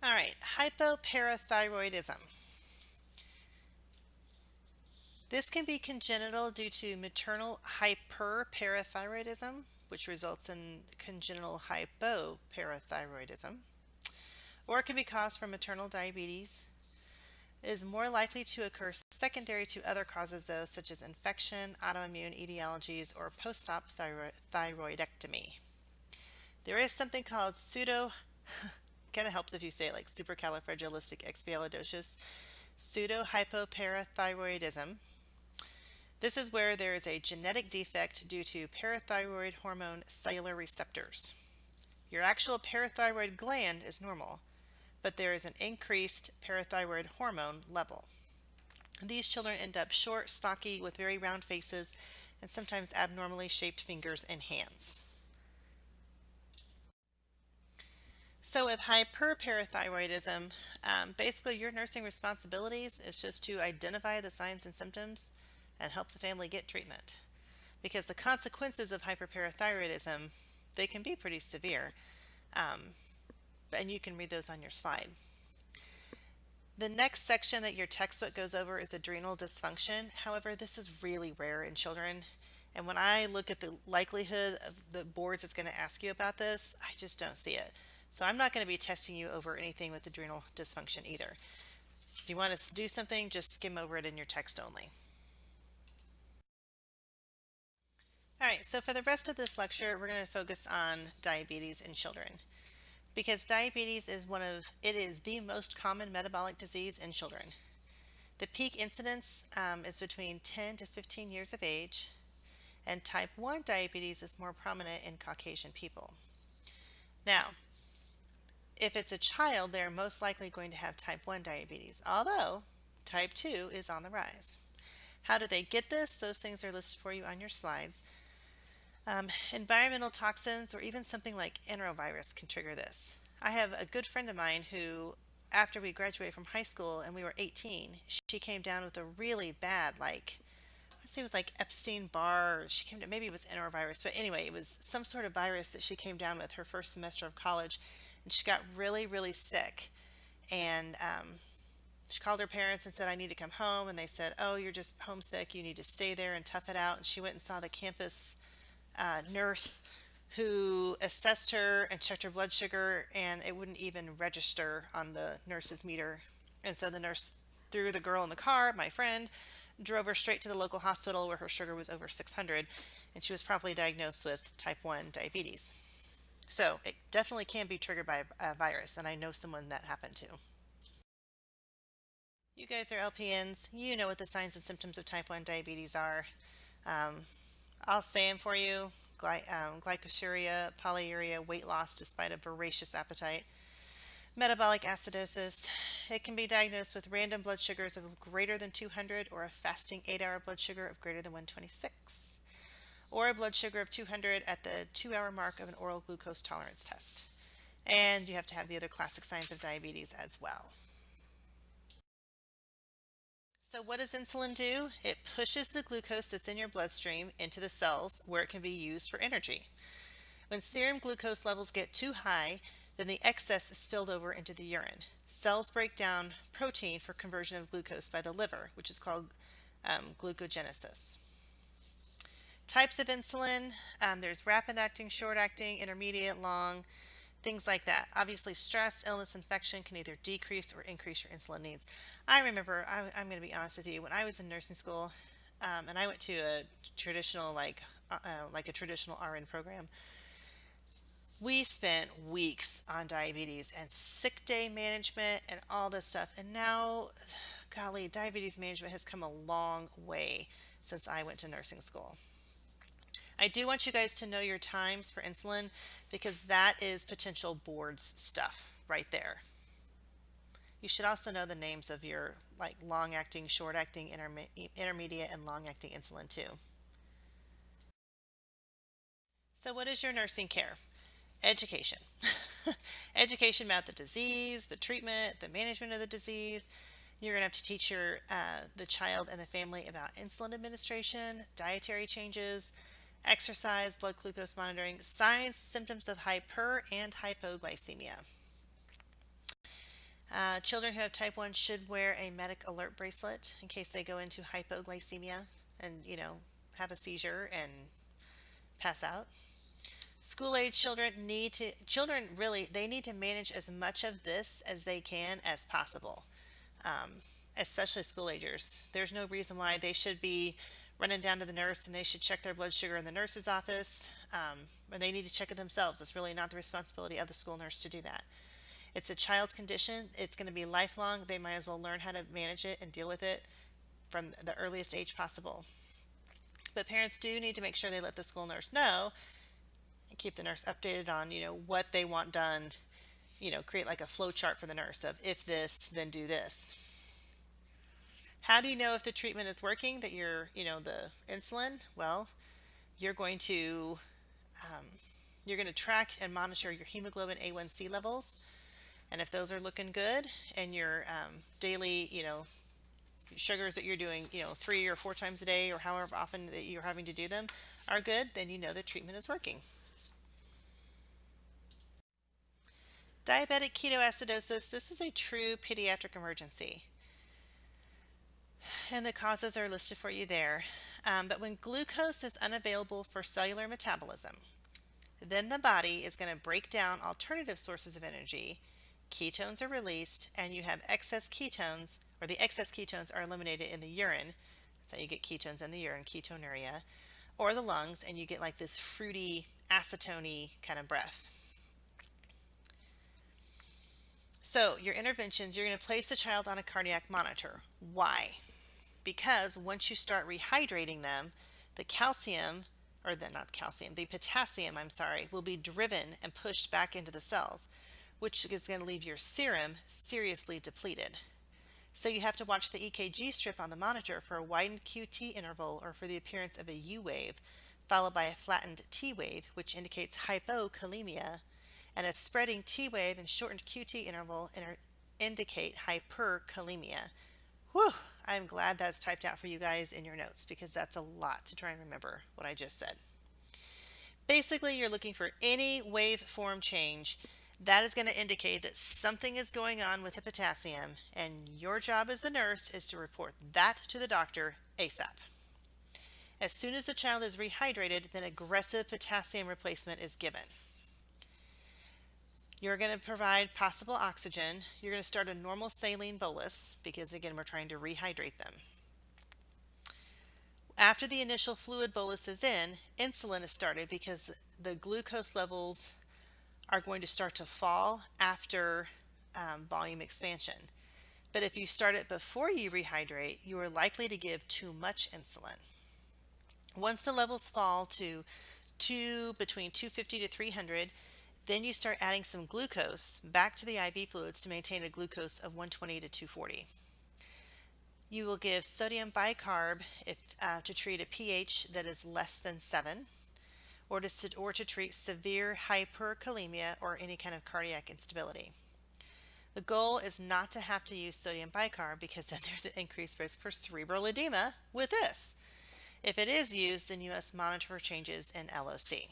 All right, hypoparathyroidism. This can be congenital due to maternal hyperparathyroidism, which results in congenital hypoparathyroidism, or it can be caused from maternal diabetes. It is more likely to occur secondary to other causes, though, such as infection, autoimmune etiologies, or post-op thyroidectomy. There is something called kind of helps if you say it like supercalifragilisticexpialidocious, pseudohypoparathyroidism. This is where there is a genetic defect due to parathyroid hormone cellular receptors. Your actual parathyroid gland is normal, but there is an increased parathyroid hormone level. These children end up short, stocky, with very round faces, and sometimes abnormally shaped fingers and hands. So with hyperparathyroidism, basically your nursing responsibilities is just to identify the signs and symptoms and help the family get treatment. Because the consequences of hyperparathyroidism, they can be pretty severe, and you can read those on your slide. The next section that your textbook goes over is adrenal dysfunction. However, this is really rare in children. And when I look at the likelihood of the boards that's going to ask you about this, I just don't see it. So I'm not going to be testing you over anything with adrenal dysfunction either. If you want to do something, just skim over it in your text only. All right, so for the rest of this lecture, we're going to focus on diabetes in children. Because diabetes is it is the most common metabolic disease in children. The peak incidence is between 10 to 15 years of age, and type 1 diabetes is more prominent in Caucasian people. Now, if it's a child, they're most likely going to have type 1 diabetes, although type 2 is on the rise. How do they get this? Those things are listed for you on your slides. Environmental toxins or even something like enterovirus can trigger this. I have a good friend of mine who, after we graduated from high school and we were 18, she came down with a really bad, let's say it was like Epstein-Barr, maybe it was enterovirus, but anyway, it was some sort of virus that she came down with her first semester of college, and she got really, really sick. And she called her parents and said, I need to come home. And they said, oh, you're just homesick. You need to stay there and tough it out. And she went and saw the campus nurse who assessed her and checked her blood sugar, and it wouldn't even register on the nurse's meter. And so the nurse threw the girl in the car, my friend, drove her straight to the local hospital where her sugar was over 600, and she was promptly diagnosed with type 1 diabetes. So it definitely can be triggered by a virus, and I know someone that happened to. You guys are LPNs. You know what the signs and symptoms of type 1 diabetes are. I'll say them for you. Glycosuria, polyuria, weight loss despite a voracious appetite. Metabolic acidosis. It can be diagnosed with random blood sugars of greater than 200 or a fasting 8-hour blood sugar of greater than 126. Or a blood sugar of 200 at the 2-hour mark of an oral glucose tolerance test. And you have to have the other classic signs of diabetes as well. So what does insulin do? It pushes the glucose that's in your bloodstream into the cells where it can be used for energy. When serum glucose levels get too high, then the excess is spilled over into the urine. Cells break down protein for conversion of glucose by the liver, which is called glucogenesis. Types of insulin, there's rapid-acting, short-acting, intermediate, long, things like that. Obviously, stress, illness, infection can either decrease or increase your insulin needs. I remember, I'm going to be honest with you, when I was in nursing school, and I went to a traditional, like a traditional RN program, we spent weeks on diabetes and sick day management and all this stuff. And now, golly, diabetes management has come a long way since I went to nursing school. I do want you guys to know your times for insulin because that is potential boards stuff right there. You should also know the names of your long-acting, short-acting, intermediate, and long-acting insulin too. So what is your nursing care? Education. Education about the disease, the treatment, the management of the disease. You're going to have to teach the child and the family about insulin administration, dietary changes, exercise, blood glucose monitoring, signs, symptoms of hyper and hypoglycemia. Children who have type 1 should wear a medic alert bracelet in case they go into hypoglycemia and, have a seizure and pass out. School age children really, they need to manage as much of this as they can as possible, especially school agers. There's no reason why they should be running down to the nurse and they should check their blood sugar in the nurse's office, or they need to check it themselves. It's really not the responsibility of the school nurse to do that. It's a child's condition. It's going to be lifelong. They might as well learn how to manage it and deal with it from the earliest age possible. But parents do need to make sure they let the school nurse know and keep the nurse updated on, what they want done, create like a flow chart for the nurse of if this, then do this. How do you know if the treatment is working, that the insulin? Well, you're going to track and monitor your hemoglobin A1C levels. And if those are looking good and your daily, sugars that you're doing, 3 or 4 times a day or however often that you're having to do them are good, then you know the treatment is working. Diabetic ketoacidosis, this is a true pediatric emergency. And the causes are listed for you there. But when glucose is unavailable for cellular metabolism, then the body is going to break down alternative sources of energy. Ketones are released, and you have excess ketones, or the excess ketones are eliminated in the urine. That's how you get ketones in the urine, ketonuria, or the lungs, and you get like this fruity, acetone kind of breath. So your interventions, you're going to place the child on a cardiac monitor. Why? Because once you start rehydrating them, the potassium, will be driven and pushed back into the cells, which is going to leave your serum seriously depleted. So you have to watch the EKG strip on the monitor for a widened QT interval or for the appearance of a U wave, followed by a flattened T wave, which indicates hypokalemia, and a spreading T wave and shortened QT interval indicate hyperkalemia. Whew! I'm glad that's typed out for you guys in your notes, because that's a lot to try and remember what I just said. Basically, you're looking for any waveform change. That is going to indicate that something is going on with the potassium, and your job as the nurse is to report that to the doctor ASAP. As soon as the child is rehydrated, then aggressive potassium replacement is given. You're going to provide possible oxygen. You're going to start a normal saline bolus because, again, we're trying to rehydrate them. After the initial fluid bolus is in, insulin is started because the glucose levels are going to start to fall after volume expansion. But if you start it before you rehydrate, you are likely to give too much insulin. Once the levels fall to between 250 to 300, then you start adding some glucose back to the IV fluids to maintain a glucose of 120 to 240. You will give sodium bicarb to treat a pH that is less than 7, or to treat severe hyperkalemia or any kind of cardiac instability. The goal is not to have to use sodium bicarb, because then there's an increased risk for cerebral edema with this. If it is used, then you must monitor for changes in LOC.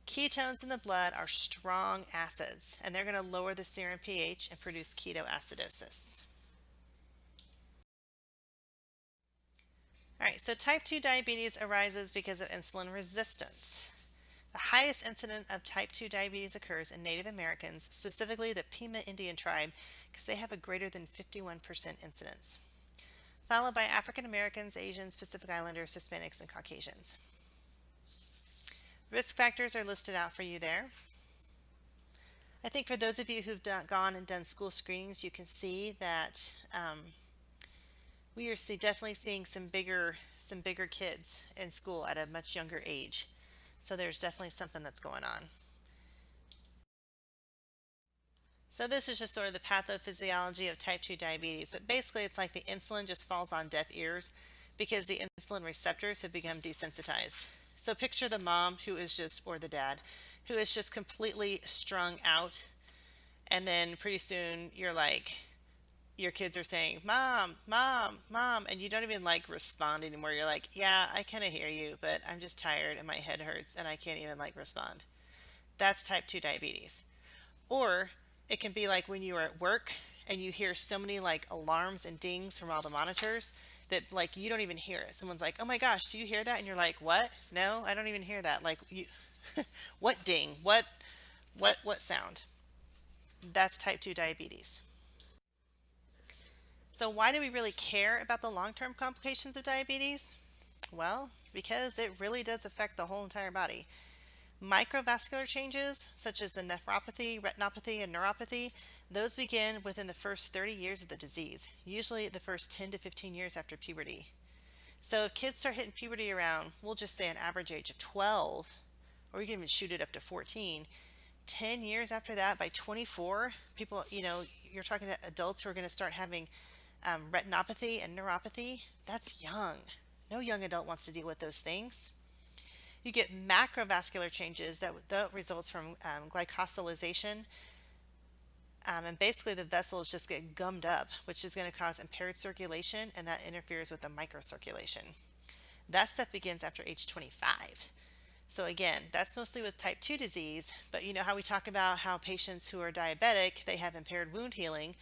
Ketones in the blood are strong acids, and they're going to lower the serum pH and produce ketoacidosis. All right, so type 2 diabetes arises because of insulin resistance. The highest incidence of type 2 diabetes occurs in Native Americans, specifically the Pima Indian tribe, because they have a greater than 51% incidence, followed by African Americans, Asians, Pacific Islanders, Hispanics, and Caucasians. Risk factors are listed out for you there. I think for those of you who've gone and done school screenings, you can see that we are definitely seeing some bigger kids in school at a much younger age. So there's definitely something that's going on. So this is just sort of the pathophysiology of type 2 diabetes, but basically it's like the insulin just falls on deaf ears because the insulin receptors have become desensitized. So picture the mom or the dad, who is just completely strung out, and then pretty soon your kids are saying, "Mom, mom, mom," and you don't even respond anymore. You're like, "Yeah, I kind of hear you, but I'm just tired and my head hurts and I can't even respond." That's type 2 diabetes. Or It can be like when you are at work and you hear so many like alarms and dings from all the monitors that like you don't even hear it. Someone's like, "Oh my gosh, do you hear that?" And you're like, "What? No, I don't even hear that." Like you what ding? What sound? That's type 2 diabetes. So why do we really care about the long-term complications of diabetes? Well, because it really does affect the whole entire body. Microvascular changes, such as the nephropathy, retinopathy, and neuropathy, those begin within the first 30 years of the disease, usually the first 10 to 15 years after puberty. So if kids start hitting puberty around, we'll just say an average age of 12, or you can even shoot it up to 14, 10 years after that, by 24, people, you're talking to adults who are going to start having retinopathy and neuropathy. That's young. No young adult wants to deal with those things. You get macrovascular changes that results from glycosylation, and basically the vessels just get gummed up, which is going to cause impaired circulation, and that interferes with the microcirculation. That stuff begins after age 25. So again, that's mostly with type 2 disease, but you know how we talk about how patients who are diabetic, they have impaired wound healing?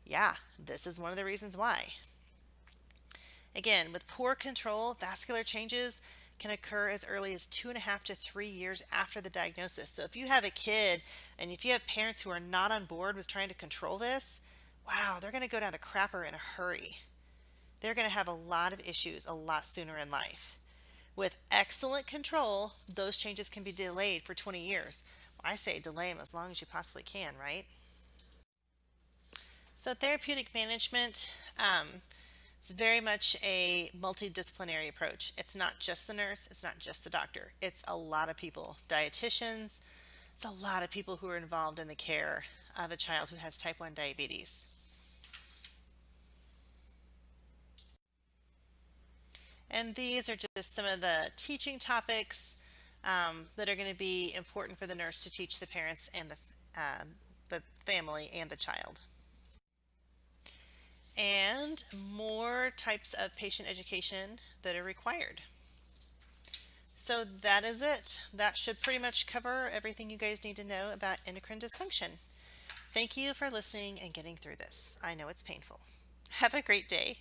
Yeah, this is one of the reasons why. Again, with poor control, vascular changes can occur as early as 2.5 to 3 years after the diagnosis. So if you have a kid and if you have parents who are not on board with trying to control this, wow, they're going to go down the crapper in a hurry. They're going to have a lot of issues a lot sooner in life. With excellent control, those changes can be delayed for 20 years. Well, I say delay them as long as you possibly can, right? So therapeutic management, it's very much a multidisciplinary approach. It's not just the nurse, it's not just the doctor. It's a lot of people, dietitians, it's a lot of people who are involved in the care of a child who has type 1 diabetes. And these are just some of the teaching topics that are going to be important for the nurse to teach the parents and the family and the child. And more types of patient education that are required. So that is it. That should pretty much cover everything you guys need to know about endocrine dysfunction. Thank you for listening and getting through this. I know it's painful. Have a great day.